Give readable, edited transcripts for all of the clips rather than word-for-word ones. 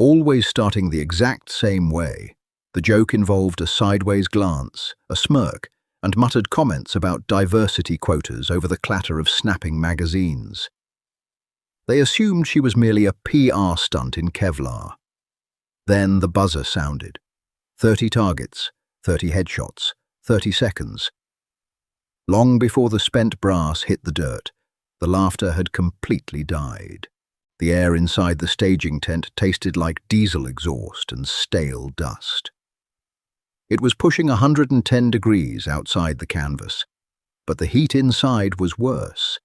always starting the exact same way. The joke involved a sideways glance, a smirk, and muttered comments about diversity quotas over the clatter of snapping magazines. They assumed she was merely a PR stunt in Kevlar. Then the buzzer sounded. 30 targets, 30 headshots, 30 seconds. Long before the spent brass hit the dirt, the laughter had completely died. The air inside the staging tent tasted like diesel exhaust and stale dust. It was pushing 110 degrees outside the canvas, but the heat inside was worse.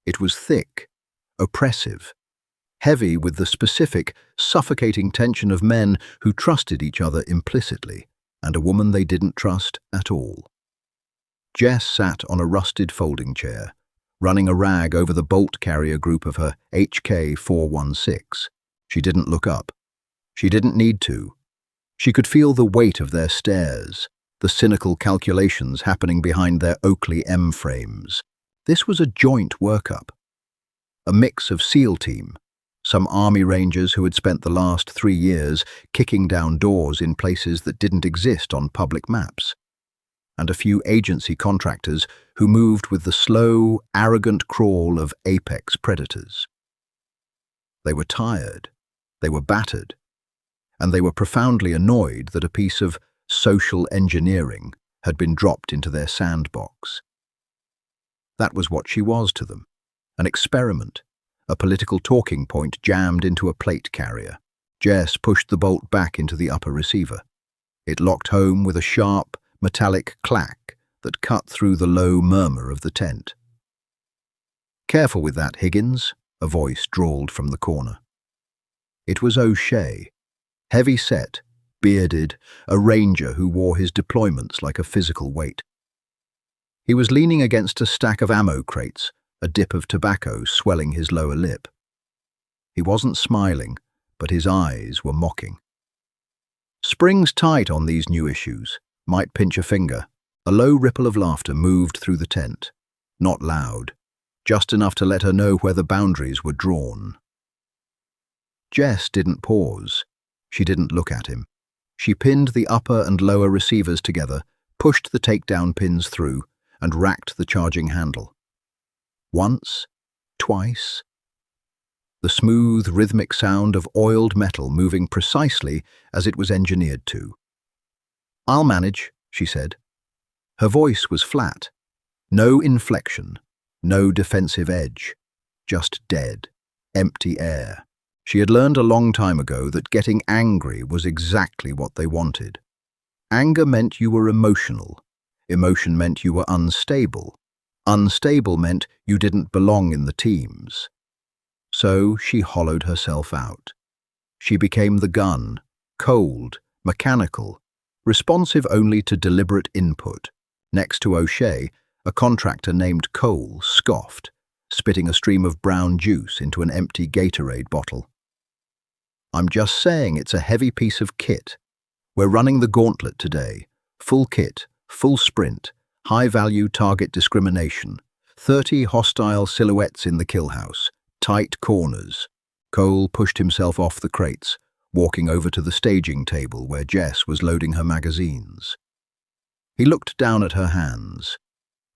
It was thick, oppressive, heavy with the specific, suffocating tension of men who trusted each other implicitly, and a woman they didn't trust at all. Jess sat on a rusted folding chair, running a rag over the bolt carrier group of her HK-416. She didn't look up. She didn't need to. She could feel the weight of their stares, the cynical calculations happening behind their Oakley M frames. This was a joint workup. A mix of SEAL team, some Army Rangers who had spent the last 3 years kicking down doors in places that didn't exist on public maps, and a few agency contractors who moved with the slow, arrogant crawl of apex predators. They were tired, they were battered, and they were profoundly annoyed that a piece of social engineering had been dropped into their sandbox. That was what she was to them, an experiment, a political talking point jammed into a plate carrier. Jess pushed the bolt back into the upper receiver. It locked home with a sharp, metallic clack that cut through the low murmur of the tent. "Careful with that, Higgins," a voice drawled from the corner. It was O'Shea, heavy-set, bearded, a ranger who wore his deployments like a physical weight. He was leaning against a stack of ammo crates, a dip of tobacco swelling his lower lip. He wasn't smiling, but his eyes were mocking. "Springs tight on these new issues. Might pinch a finger." A low ripple of laughter moved through the tent. Not loud, just enough to let her know where the boundaries were drawn. Jess didn't pause. She didn't look at him. She pinned the upper and lower receivers together, pushed the takedown pins through, and racked the charging handle. Once, twice. The smooth, rhythmic sound of oiled metal moving precisely as it was engineered to. "I'll manage," she said. Her voice was flat. No inflection, no defensive edge. Just dead, empty air. She had learned a long time ago that getting angry was exactly what they wanted. Anger meant you were emotional. Emotion meant you were unstable. Unstable meant you didn't belong in the teams. So she hollowed herself out. She became the gun, cold, mechanical, responsive only to deliberate input. Next to O'Shea, a contractor named Cole scoffed, spitting a stream of brown juice into an empty Gatorade bottle. "I'm just saying it's a heavy piece of kit. We're running the gauntlet today. Full kit, full sprint, high-value target discrimination, 30 hostile silhouettes in the kill house, tight corners." Cole pushed himself off the crates, walking over to the staging table where Jess was loading her magazines. He looked down at her hands.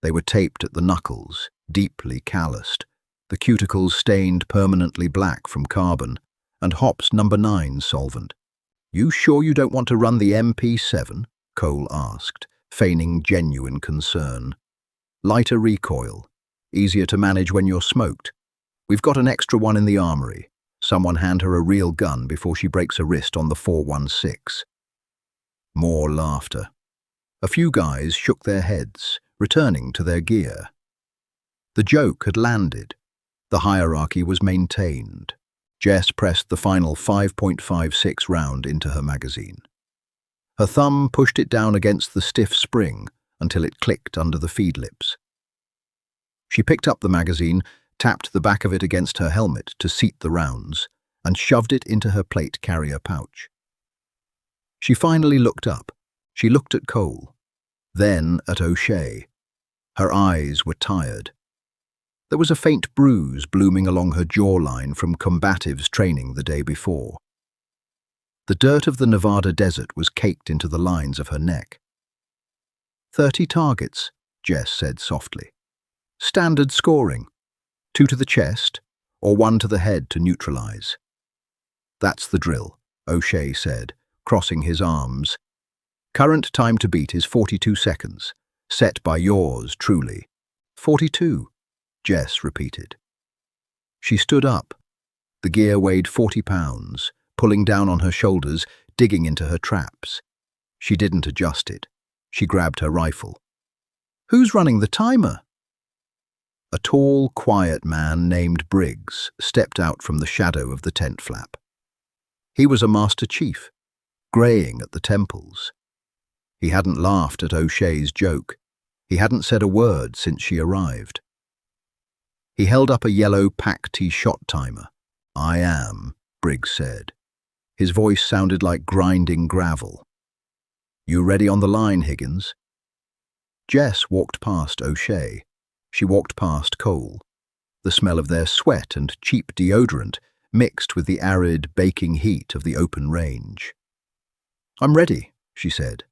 They were taped at the knuckles, deeply calloused, the cuticles stained permanently black from carbon, and Hop's No. 9 solvent. "You sure you don't want to run the MP7? Cole asked, feigning genuine concern. "Lighter recoil. Easier to manage when you're smoked. We've got an extra one in the armory. Someone hand her a real gun before she breaks a wrist on the 416. More laughter. A few guys shook their heads, returning to their gear. The joke had landed. The hierarchy was maintained. Jess pressed the final 5.56 round into her magazine. Her thumb pushed it down against the stiff spring until it clicked under the feed lips. She picked up the magazine, tapped the back of it against her helmet to seat the rounds, and shoved it into her plate carrier pouch. She finally looked up. She looked at Cole, then at O'Shea. Her eyes were tired. There was a faint bruise blooming along her jawline from combatives training the day before. The dirt of the Nevada desert was caked into the lines of her neck. 30 targets, Jess said softly. Standard scoring. 2 to the chest, or 1 to the head to neutralize. That's the drill, O'Shea said, crossing his arms. Current time to beat is 42 seconds, set by yours truly. 42, Jess repeated. She stood up. The gear weighed 40 pounds, pulling down on her shoulders, digging into her traps. She didn't adjust it. She grabbed her rifle. Who's running the timer? A tall, quiet man named Briggs stepped out from the shadow of the tent flap. He was a Master Chief, greying at the temples. He hadn't laughed at O'Shea's joke. He hadn't said a word since she arrived. He held up a yellow PAC-T shot timer. I am, Briggs said. His voice sounded like grinding gravel. You ready on the line, Higgins? Jess walked past O'Shea. She walked past Cole. The smell of their sweat and cheap deodorant mixed with the arid, baking heat of the open range. I'm ready, she said.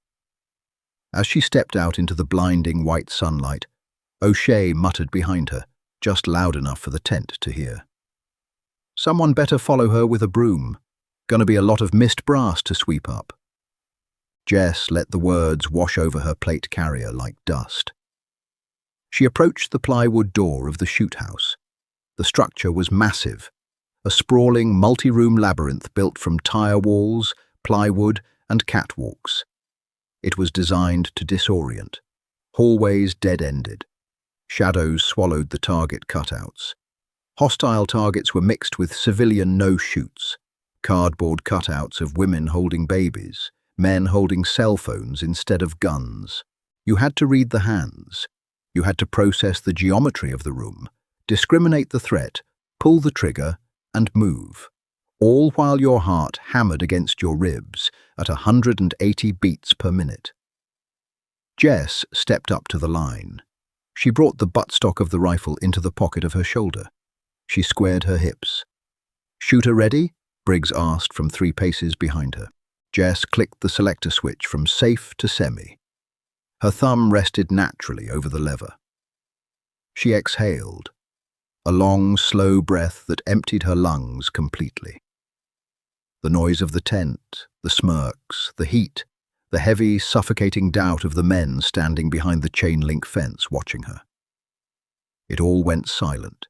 As she stepped out into the blinding white sunlight, O'Shea muttered behind her, just loud enough for the tent to hear. Someone better follow her with a broom. Gonna be a lot of missed brass to sweep up. Jess let the words wash over her plate carrier like dust. She approached the plywood door of the shoot house. The structure was massive, a sprawling multi-room labyrinth built from tire walls, plywood, and catwalks. It was designed to disorient. Hallways dead-ended. Shadows swallowed the target cutouts. Hostile targets were mixed with civilian no-shoots. Cardboard cutouts of women holding babies, men holding cell phones instead of guns. You had to read the hands. You had to process the geometry of the room, discriminate the threat, pull the trigger, and move, all while your heart hammered against your ribs at 180 beats per minute. Jess stepped up to the line. She brought the buttstock of the rifle into the pocket of her shoulder. She squared her hips. Shooter ready? Briggs asked from 3 paces behind her. Jess clicked the selector switch from safe to semi. Her thumb rested naturally over the lever. She exhaled, a long, slow breath that emptied her lungs completely. The noise of the tent, the smirks, the heat, the heavy, suffocating doubt of the men standing behind the chain-link fence watching her. It all went silent.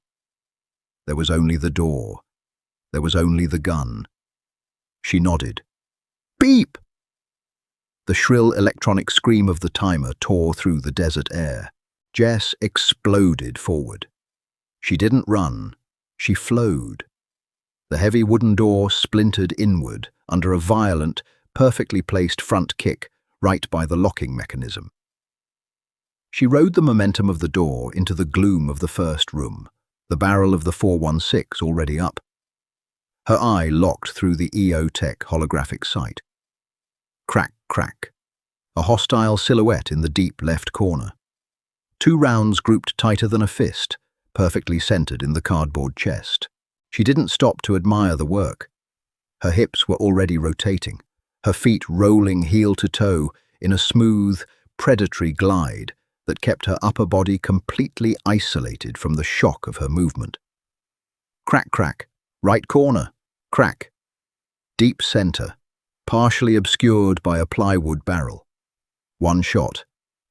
There was only the door. There was only the gun. She nodded. Beep! The shrill electronic scream of the timer tore through the desert air. Jess exploded forward. She didn't run. She flowed. The heavy wooden door splintered inward under a violent, perfectly placed front kick right by the locking mechanism. She rode the momentum of the door into the gloom of the first room, the barrel of the 416 already up. Her eye locked through the EO-Tech holographic sight. Crack, crack. A hostile silhouette in the deep left corner. 2 rounds grouped tighter than a fist, perfectly centered in the cardboard chest. She didn't stop to admire the work. Her hips were already rotating, her feet rolling heel to toe in a smooth, predatory glide that kept her upper body completely isolated from the shock of her movement. Crack, crack. Right corner. Crack. Deep center, partially obscured by a plywood barrel. 1 shot.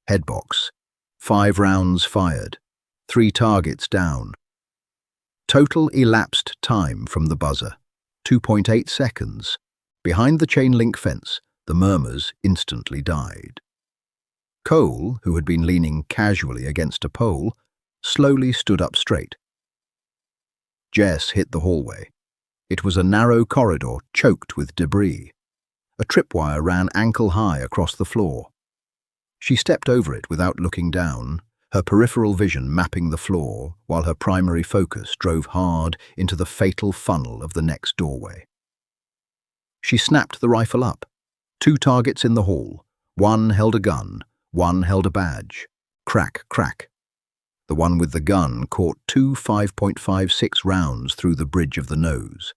Headbox. 5 rounds fired. 3 targets down. Total elapsed time from the buzzer. 2.8 seconds. Behind the chain-link fence, the murmurs instantly died. Cole, who had been leaning casually against a pole, slowly stood up straight. Jess hit the hallway. It was a narrow corridor choked with debris. A tripwire ran ankle-high across the floor. She stepped over it without looking down, her peripheral vision mapping the floor while her primary focus drove hard into the fatal funnel of the next doorway. She snapped the rifle up. 2 targets in the hall. 1 held a gun, 1 held a badge. Crack, crack. The one with the gun caught 2 5.56 rounds through the bridge of the nose.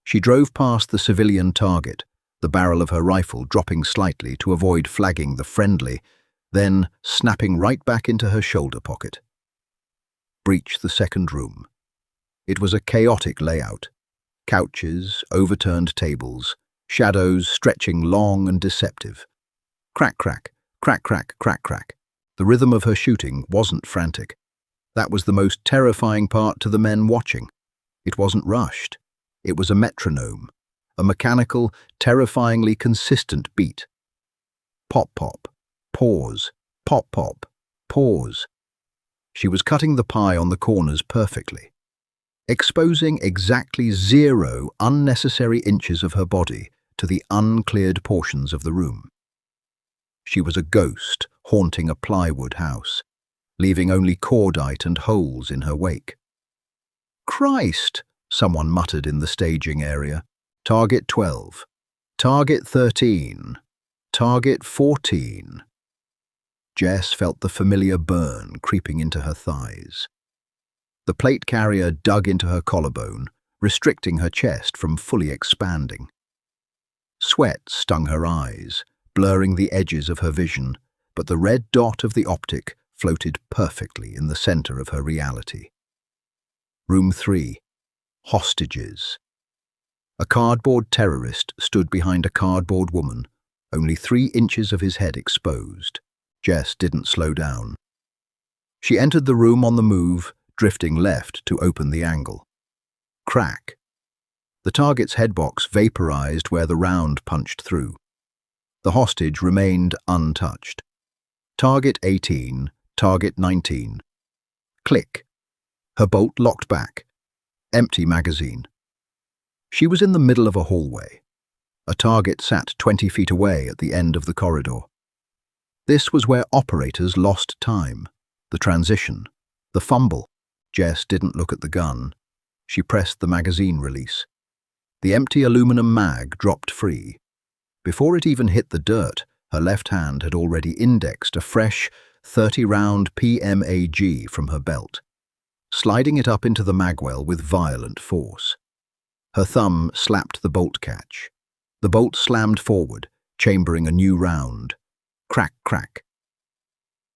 She drove past the civilian target, the barrel of her rifle dropping slightly to avoid flagging the friendly, then snapping right back into her shoulder pocket. Breach the second room. It was a chaotic layout. Couches, overturned tables, shadows stretching long and deceptive. Crack, crack, crack, crack, crack, crack. The rhythm of her shooting wasn't frantic. That was the most terrifying part to the men watching. It wasn't rushed. It was a metronome, a mechanical, terrifyingly consistent beat. Pop, pop, pause, pop, pop, pause. She was cutting the pie on the corners perfectly, exposing exactly 0 unnecessary inches of her body to the uncleared portions of the room. She was a ghost haunting a plywood house, leaving only cordite and holes in her wake. "Christ!" someone muttered in the staging area. "Target 12. Target 13. Target 14. Jess felt the familiar burn creeping into her thighs. The plate carrier dug into her collarbone, restricting her chest from fully expanding. Sweat stung her eyes, blurring the edges of her vision, but the red dot of the optic floated perfectly in the center of her reality. Room 3. Hostages. A cardboard terrorist stood behind a cardboard woman, only 3 inches of his head exposed. Jess didn't slow down. She entered the room on the move, drifting left to open the angle. Crack. The target's headbox vaporized where the round punched through. The hostage remained untouched. Target 18, target 19. Click. Her bolt locked back. Empty magazine. She was in the middle of a hallway. A target sat 20 feet away at the end of the corridor. This was where operators lost time. The transition. The fumble. Jess didn't look at the gun. She pressed the magazine release. The empty aluminum mag dropped free. Before it even hit the dirt, her left hand had already indexed a fresh 30-round PMAG from her belt, sliding it up into the magwell with violent force. Her thumb slapped the bolt catch. The bolt slammed forward, chambering a new round. Crack, crack.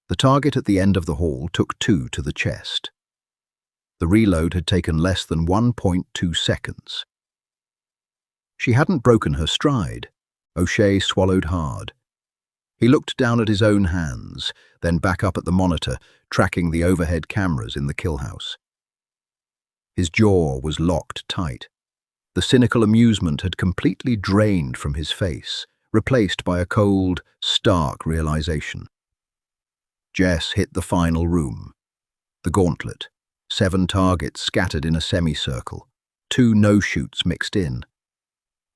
The target at the end of the hall took 2 to the chest. The reload had taken less than 1.2 seconds. She hadn't broken her stride. O'Shea swallowed hard. He looked down at his own hands, then back up at the monitor, tracking the overhead cameras in the kill house. His jaw was locked tight. The cynical amusement had completely drained from his face, replaced by a cold, stark realization. Jess hit the final room. The gauntlet. 7 targets scattered in a semicircle, 2 no-shoots mixed in.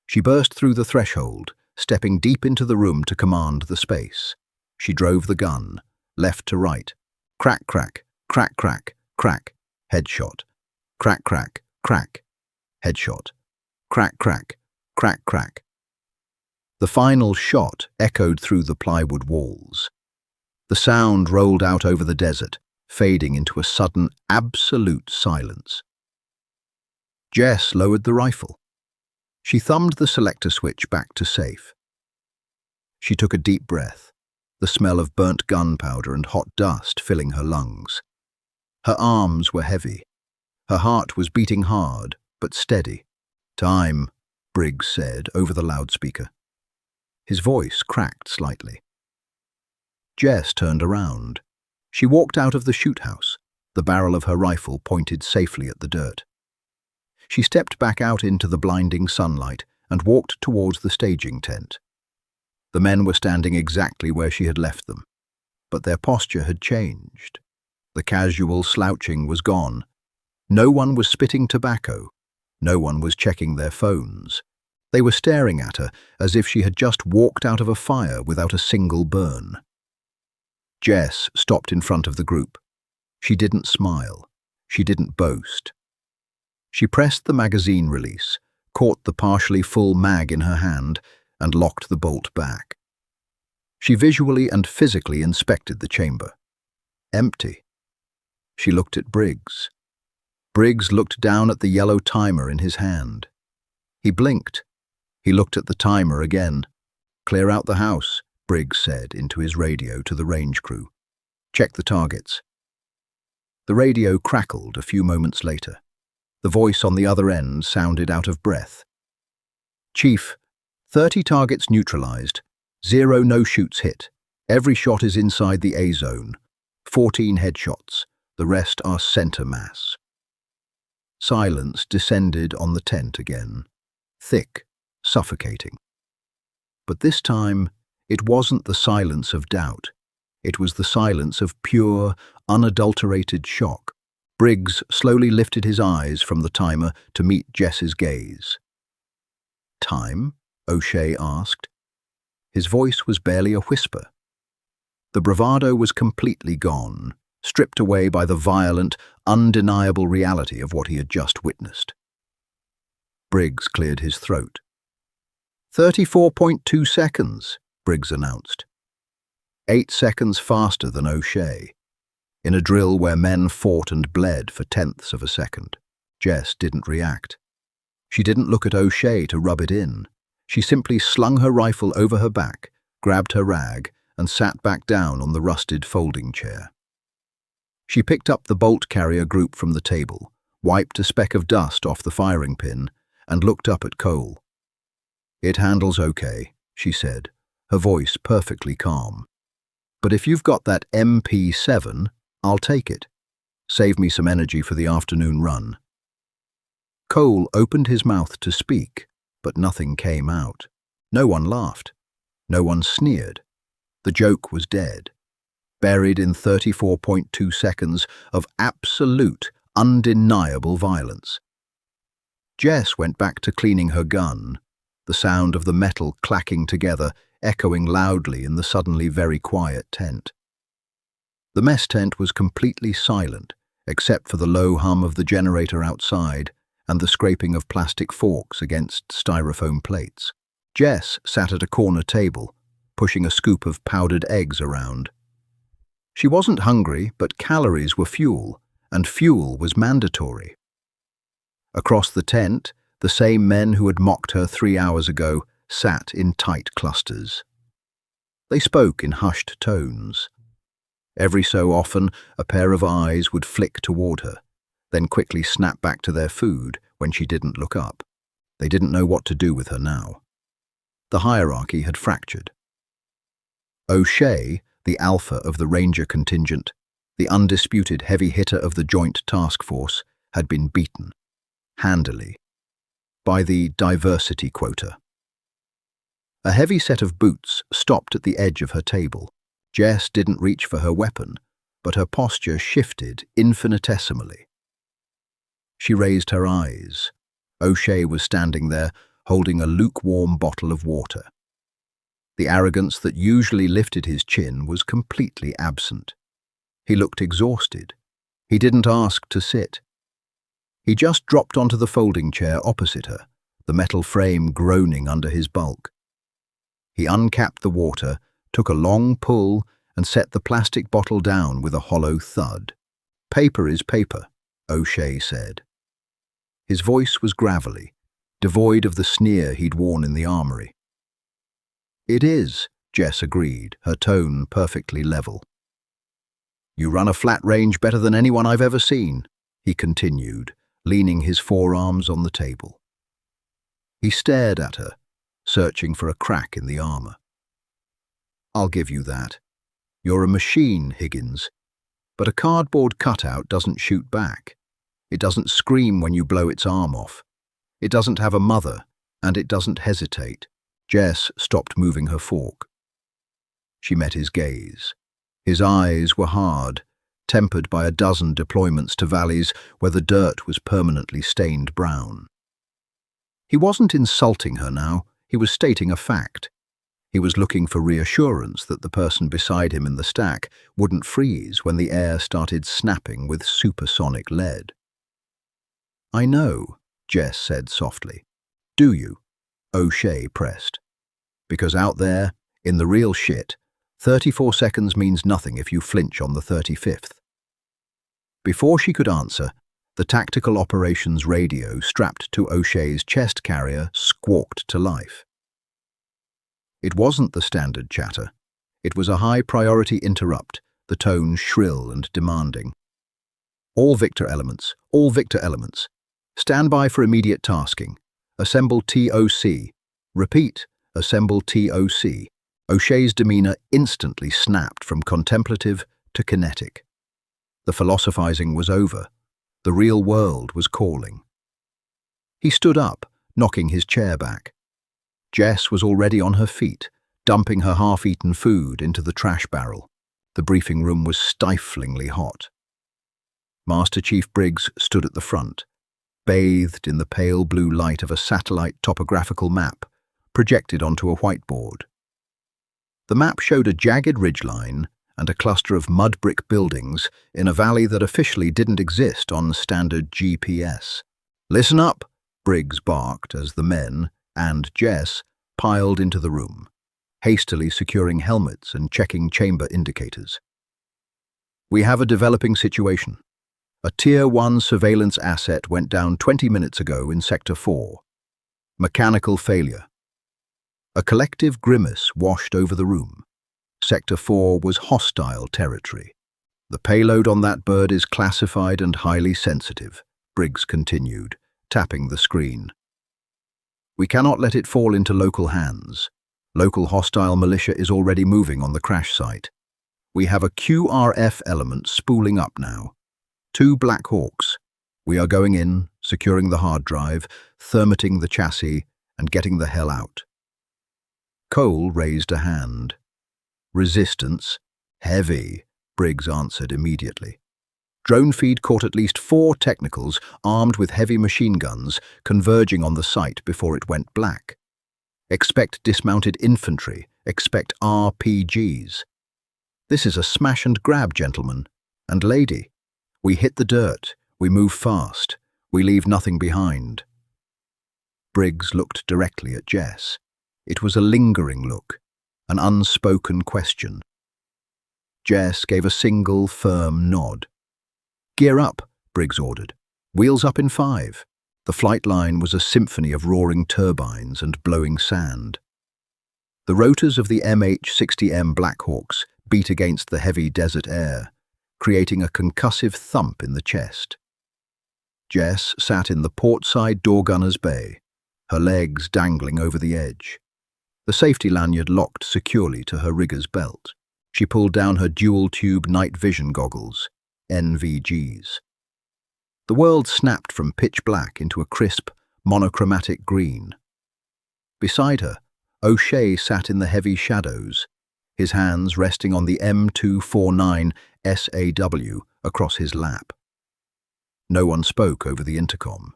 She burst through the threshold, stepping deep into the room to command the space. She drove the gun, left to right. Crack, crack, crack, crack, crack, headshot. Crack, crack, crack, headshot. Crack, crack, crack, crack. The final shot echoed through the plywood walls. The sound rolled out over the desert, fading into a sudden, absolute silence. Jess lowered the rifle. She thumbed the selector switch back to safe. She took a deep breath, the smell of burnt gunpowder and hot dust filling her lungs. Her arms were heavy. Her heart was beating hard, but steady. "Time," Briggs said over the loudspeaker. His voice cracked slightly. Jess turned around. She walked out of the shoot house, the barrel of her rifle pointed safely at the dirt. She stepped back out into the blinding sunlight and walked towards the staging tent. The men were standing exactly where she had left them, but their posture had changed. The casual slouching was gone. No one was spitting tobacco. No one was checking their phones. They were staring at her as if she had just walked out of a fire without a single burn. Jess stopped in front of the group. She didn't smile. She didn't boast. She pressed the magazine release, caught the partially full mag in her hand, and locked the bolt back. She visually and physically inspected the chamber. Empty. She looked at Briggs. Briggs looked down at the yellow timer in his hand. He blinked. He looked at the timer again. "Clear out the house," Briggs said into his radio to the range crew. "Check the targets." The radio crackled a few moments later. The voice on the other end sounded out of breath. "Chief, 30 targets neutralized, 0 no-shoots hit. Every shot is inside the A zone. 14 headshots. The rest are center mass." Silence descended on the tent again, thick, suffocating. But this time, it wasn't the silence of doubt. It was the silence of pure, unadulterated shock. Briggs slowly lifted his eyes from the timer to meet Jess's gaze. "Time?" O'Shea asked. His voice was barely a whisper. The bravado was completely gone, stripped away by the violent, undeniable reality of what he had just witnessed. Briggs cleared his throat. 34.2 seconds, Briggs announced. 8 seconds faster than O'Shea. In a drill where men fought and bled for tenths of a second. Jess didn't react. She didn't look at O'Shea to rub it in. She simply slung her rifle over her back, grabbed her rag, and sat back down on the rusted folding chair. She picked up the bolt carrier group from the table, wiped a speck of dust off the firing pin, and looked up at Cole. "It handles okay," she said, her voice perfectly calm. "But if you've got that MP7, I'll take it. Save me some energy for the afternoon run." Cole opened his mouth to speak, but nothing came out. No one laughed. No one sneered. The joke was dead, buried in 34.2 seconds of absolute, undeniable violence. Jess went back to cleaning her gun, the sound of the metal clacking together echoing loudly in the suddenly very quiet tent. The mess tent was completely silent, except for the low hum of the generator outside and the scraping of plastic forks against styrofoam plates. Jess sat at a corner table, pushing a scoop of powdered eggs around. She wasn't hungry, but calories were fuel, and fuel was mandatory. Across the tent, the same men who had mocked her 3 hours ago sat in tight clusters. They spoke in hushed tones. Every so often, a pair of eyes would flick toward her, then quickly snap back to their food when she didn't look up. They didn't know what to do with her now. The hierarchy had fractured. O'Shea, the alpha of the Ranger contingent, the undisputed heavy hitter of the Joint Task Force, had been beaten, handily, by the diversity quota. A heavy set of boots stopped at the edge of her table. Jess didn't reach for her weapon, but her posture shifted infinitesimally. She raised her eyes. O'Shea was standing there, holding a lukewarm bottle of water. The arrogance that usually lifted his chin was completely absent. He looked exhausted. He didn't ask to sit. He just dropped onto the folding chair opposite her, the metal frame groaning under his bulk. He uncapped the water, took a long pull, and set the plastic bottle down with a hollow thud. "Paper is paper," O'Shea said. His voice was gravelly, devoid of the sneer he'd worn in the armory. "It is," Jess agreed, her tone perfectly level. "You run a flat range better than anyone I've ever seen," he continued, leaning his forearms on the table. He stared at her, searching for a crack in the armor. "I'll give you that. You're a machine, Higgins. But a cardboard cutout doesn't shoot back. It doesn't scream when you blow its arm off. It doesn't have a mother, and it doesn't hesitate." Jess stopped moving her fork. She met his gaze. His eyes were hard, tempered by a dozen deployments to valleys where the dirt was permanently stained brown. He wasn't insulting her now, he was stating a fact. He was looking for reassurance that the person beside him in the stack wouldn't freeze when the air started snapping with supersonic lead. "I know," Jess said softly. "Do you?" O'Shea pressed. "Because out there, in the real shit, 34 seconds means nothing if you flinch on the 35th. Before she could answer, The tactical operations radio strapped to O'Shea's chest carrier squawked to life. It wasn't the standard chatter. It was a high-priority interrupt, the tone shrill and demanding. All Victor elements. Stand by for immediate tasking. Assemble TOC. Repeat, assemble TOC. O'Shea's demeanor instantly snapped from contemplative to kinetic. The philosophizing was over. The real world was calling. He stood up, knocking his chair back. Jess was already on her feet, dumping her half-eaten food into the trash barrel. The briefing room was stiflingly hot. Master Chief Briggs stood at the front, bathed in the pale blue light of a satellite topographical map projected onto a whiteboard. The map showed a jagged ridgeline and a cluster of mud brick buildings in a valley that officially didn't exist on standard GPS. "Listen up," Briggs barked as the men, and Jess, piled into the room, hastily securing helmets and checking chamber indicators. "We have a developing situation. A Tier 1 surveillance asset went down 20 minutes ago in Sector 4. Mechanical failure." A collective grimace washed over the room. Sector 4 was hostile territory. "The payload on that bird is classified and highly sensitive," Briggs continued, tapping the screen. "We cannot let it fall into local hands. Local hostile militia is already moving on the crash site. We have a QRF element spooling up now. 2 Black Hawks. We are going in, securing the hard drive, thermiting the chassis, and getting the hell out." Cole raised a hand. "Resistance? Heavy," Briggs answered immediately. Drone feed caught at least 4 technicals armed with heavy machine guns converging on the site before it went black. "Expect dismounted infantry. Expect RPGs. This is a smash and grab, gentlemen. And lady. We hit the dirt. We move fast. We leave nothing behind." Briggs looked directly at Jess. It was a lingering look, an unspoken question. Jess gave a single, firm nod. "Gear up," Briggs ordered. "Wheels up in 5. The flight line was a symphony of roaring turbines and blowing sand. The rotors of the MH-60M Blackhawks beat against the heavy desert air, creating a concussive thump in the chest. Jess sat in the port-side door gunner's bay, her legs dangling over the edge. The safety lanyard locked securely to her rigger's belt. She pulled down her dual-tube night vision goggles, NVGs. The world snapped from pitch black into a crisp, monochromatic green. Beside her, O'Shea sat in the heavy shadows, his hands resting on the M249 SAW across his lap. No one spoke over the intercom.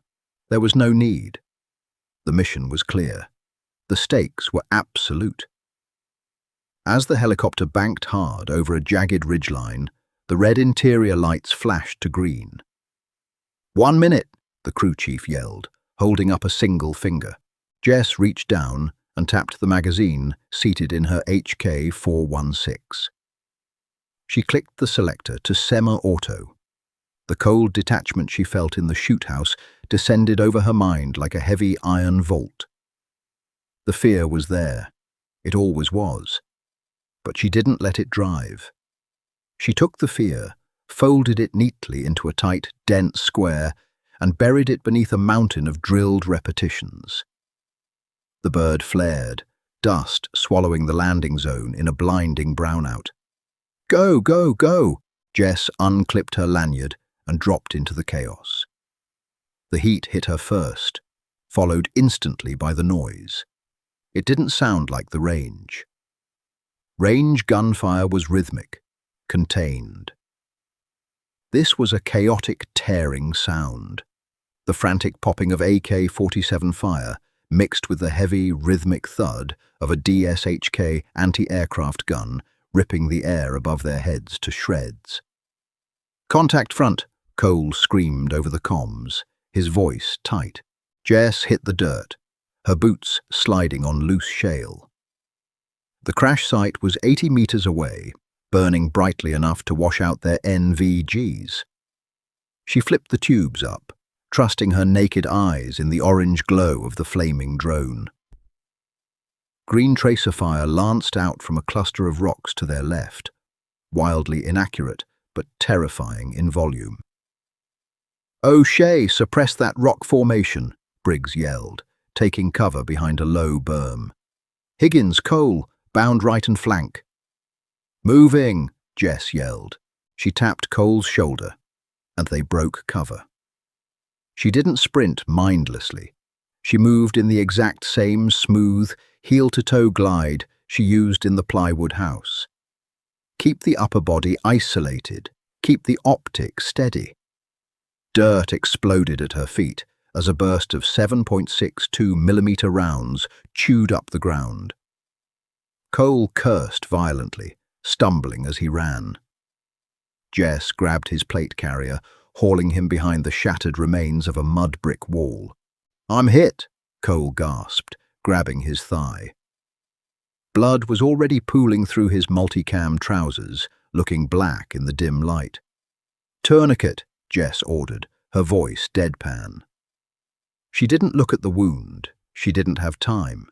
There was no need. The mission was clear. The stakes were absolute. As the helicopter banked hard over a jagged ridgeline, the red interior lights flashed to green. "1 minute," the crew chief yelled, holding up a single finger. Jess reached down and tapped the magazine seated in her HK-416. She clicked the selector to semi-auto. The cold detachment she felt in the shoot house descended over her mind like a heavy iron vault. The fear was there. It always was. But she didn't let it drive. She took the fear, folded it neatly into a tight, dense square, and buried it beneath a mountain of drilled repetitions. The bird flared, dust swallowing the landing zone in a blinding brownout. "Go, go, go!" Jess unclipped her lanyard and dropped into the chaos. The heat hit her first, followed instantly by the noise. It didn't sound like the range. Range gunfire was rhythmic, contained. This was a chaotic, tearing sound. The frantic popping of AK-47 fire mixed with the heavy, rhythmic thud of a DSHK anti-aircraft gun ripping the air above their heads to shreds. "Contact front," Cole screamed over the comms, his voice tight. Jess hit the dirt, her boots sliding on loose shale. The crash site was 80 meters away, burning brightly enough to wash out their NVGs. She flipped the tubes up, trusting her naked eyes in the orange glow of the flaming drone. Green tracer fire lanced out from a cluster of rocks to their left, wildly inaccurate but terrifying in volume. "O'Shea, suppress that rock formation," Briggs yelled, taking cover behind a low berm. "Higgins, Cole, bound right and flank." "Moving," Jess yelled. She tapped Cole's shoulder, and they broke cover. She didn't sprint mindlessly. She moved in the exact same smooth, heel-to-toe glide she used in the plywood house. Keep the upper body isolated. Keep the optic steady. Dirt exploded at her feet as a burst of 7.62mm rounds chewed up the ground. Cole cursed violently, stumbling as he ran. Jess grabbed his plate carrier, hauling him behind the shattered remains of a mud brick wall. "I'm hit," Cole gasped, grabbing his thigh. Blood was already pooling through his multicam trousers, looking black in the dim light. "Tourniquet," Jess ordered, her voice deadpan. She didn't look at the wound. She didn't have time.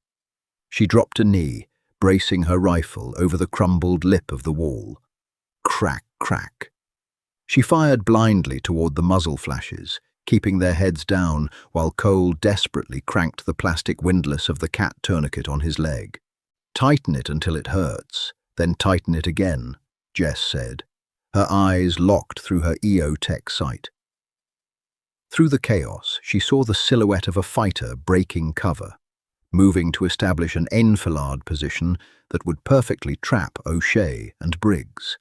She dropped a knee, bracing her rifle over the crumbled lip of the wall. Crack, crack. She fired blindly toward the muzzle flashes, keeping their heads down while Cole desperately cranked the plastic windlass of the cat tourniquet on his leg. "Tighten it until it hurts, then tighten it again," Jess said, her eyes locked through her EO-Tech sight. Through the chaos, she saw the silhouette of a fighter breaking cover, moving to establish an enfilade position that would perfectly trap O'Shea and Briggs.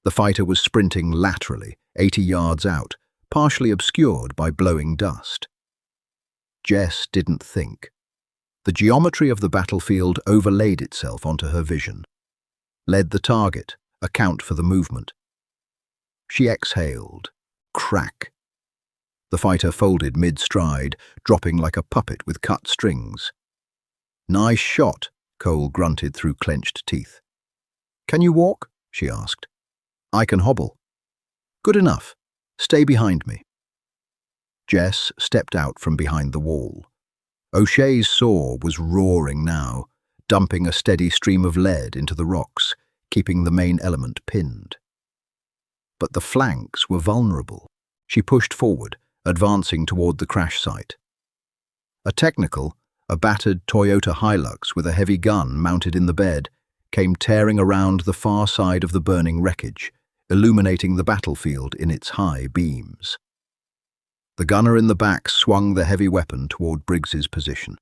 The fighter was sprinting laterally, 80 yards out, partially obscured by blowing dust. Jess didn't think. The geometry of the battlefield overlaid itself onto her vision. Led the target, account for the movement. She exhaled. Crack. The fighter folded mid-stride, dropping like a puppet with cut strings. "Nice shot," Cole grunted through clenched teeth. "Can you walk?" she asked. "I can hobble." "Good enough. Stay behind me." Jess stepped out from behind the wall. O'Shea's saw was roaring now, dumping a steady stream of lead into the rocks, keeping the main element pinned. But the flanks were vulnerable. She pushed forward, advancing toward the crash site. A technical, a battered Toyota Hilux with a heavy gun mounted in the bed, came tearing around the far side of the burning wreckage, illuminating the battlefield in its high beams. The gunner in the back swung the heavy weapon toward Briggs's position.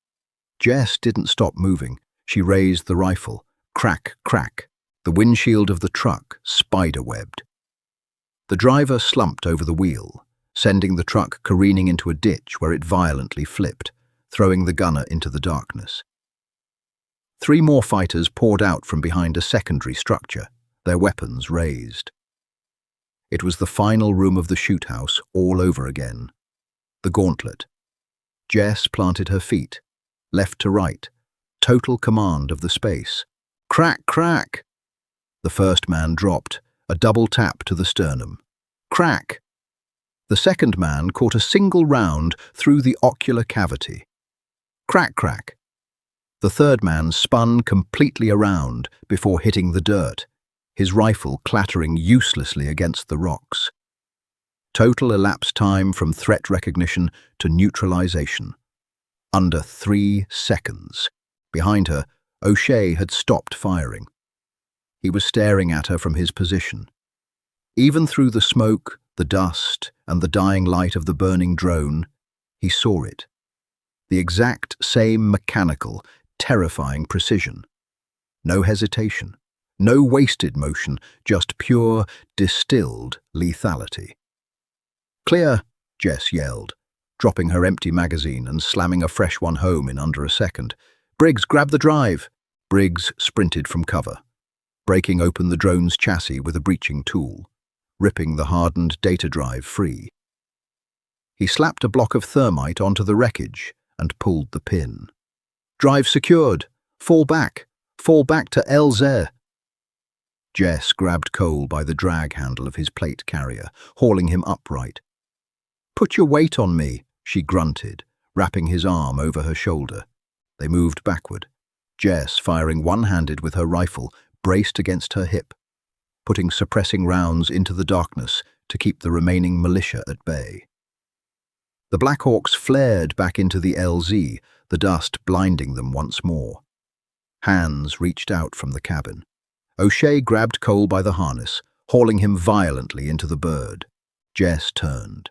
Jess didn't stop moving. She raised the rifle. Crack, crack. The windshield of the truck spider-webbed. The driver slumped over the wheel, sending the truck careening into a ditch where it violently flipped, throwing the gunner into the darkness. 3 more fighters poured out from behind a secondary structure, their weapons raised. It was the final room of the shoot house all over again. The gauntlet. Jess planted her feet, left to right, total command of the space. Crack, crack! The first man dropped, a double tap to the sternum. Crack! The second man caught a single round through the ocular cavity. Crack, crack! The third man spun completely around before hitting the dirt, his rifle clattering uselessly against the rocks. Total elapsed time from threat recognition to neutralization. Under 3 seconds. Behind her, O'Shea had stopped firing. He was staring at her from his position. Even through the smoke, the dust, and the dying light of the burning drone, he saw it. The exact same mechanical, terrifying precision. No hesitation. No wasted motion, just pure, distilled lethality. "Clear," Jess yelled, dropping her empty magazine and slamming a fresh one home in under a second. "Briggs, grab the drive." Briggs sprinted from cover, breaking open the drone's chassis with a breaching tool, ripping the hardened data drive free. He slapped a block of thermite onto the wreckage and pulled the pin. "Drive secured. Fall back to LZ." Jess grabbed Cole by the drag handle of his plate carrier, hauling him upright, "Put your weight on me," she grunted, wrapping his arm over her shoulder. They moved backward. Jess, firing one-handed with her rifle, braced against her hip, putting suppressing rounds into the darkness to keep the remaining militia at bay. The Blackhawks flared back into the LZ, the dust blinding them once more. Hands reached out from the cabin. O'Shea grabbed Cole by the harness, hauling him violently into the bird. Jess turned,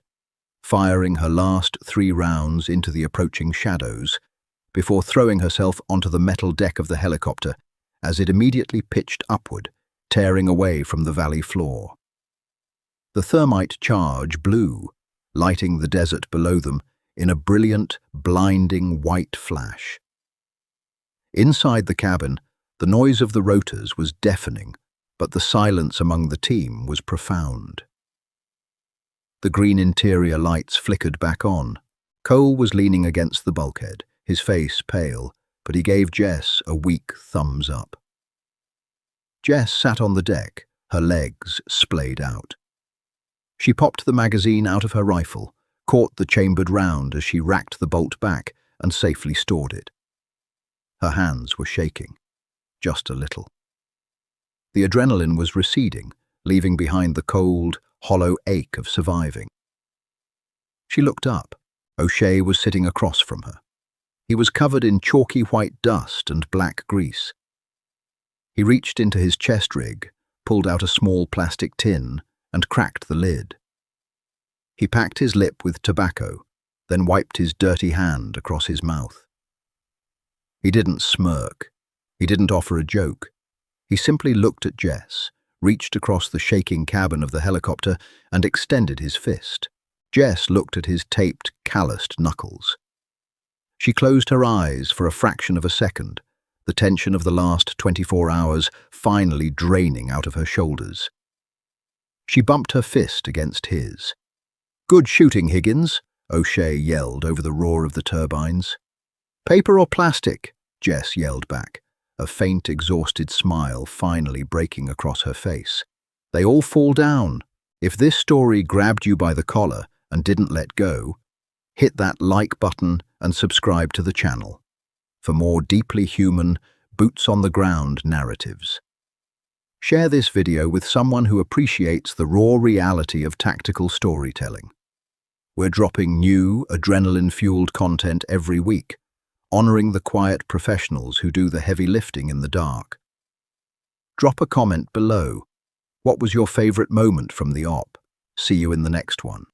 firing her last 3 rounds into the approaching shadows, before throwing herself onto the metal deck of the helicopter as it immediately pitched upward, tearing away from the valley floor. The thermite charge blew, lighting the desert below them in a brilliant, blinding white flash. Inside the cabin, the noise of the rotors was deafening, but the silence among the team was profound. The green interior lights flickered back on. Cole was leaning against the bulkhead, his face pale, but he gave Jess a weak thumbs up. Jess sat on the deck, her legs splayed out. She popped the magazine out of her rifle, caught the chambered round as she racked the bolt back and safely stored it. Her hands were shaking, just a little. The adrenaline was receding, leaving behind the cold, hollow ache of surviving. She looked up. O'Shea was sitting across from her. He was covered in chalky white dust and black grease. He reached into his chest rig, pulled out a small plastic tin, and cracked the lid. He packed his lip with tobacco, then wiped his dirty hand across his mouth. He didn't smirk. He didn't offer a joke. He simply looked at Jess, reached across the shaking cabin of the helicopter, and extended his fist. Jess looked at his taped, calloused knuckles. She closed her eyes for a fraction of a second, the tension of the last 24 hours finally draining out of her shoulders. She bumped her fist against his. "Good shooting, Higgins," O'Shea yelled over the roar of the turbines. "Paper or plastic?" Jess yelled back, a faint, exhausted smile finally breaking across her face. "They all fall down. If this story grabbed you by the collar and didn't let go, hit that like button and subscribe to the channel for more deeply human, boots-on-the-ground narratives. Share this video with someone who appreciates the raw reality of tactical storytelling. We're dropping new, adrenaline-fueled content every week, honoring the quiet professionals who do the heavy lifting in the dark. Drop a comment below. What was your favorite moment from the op? See you in the next one.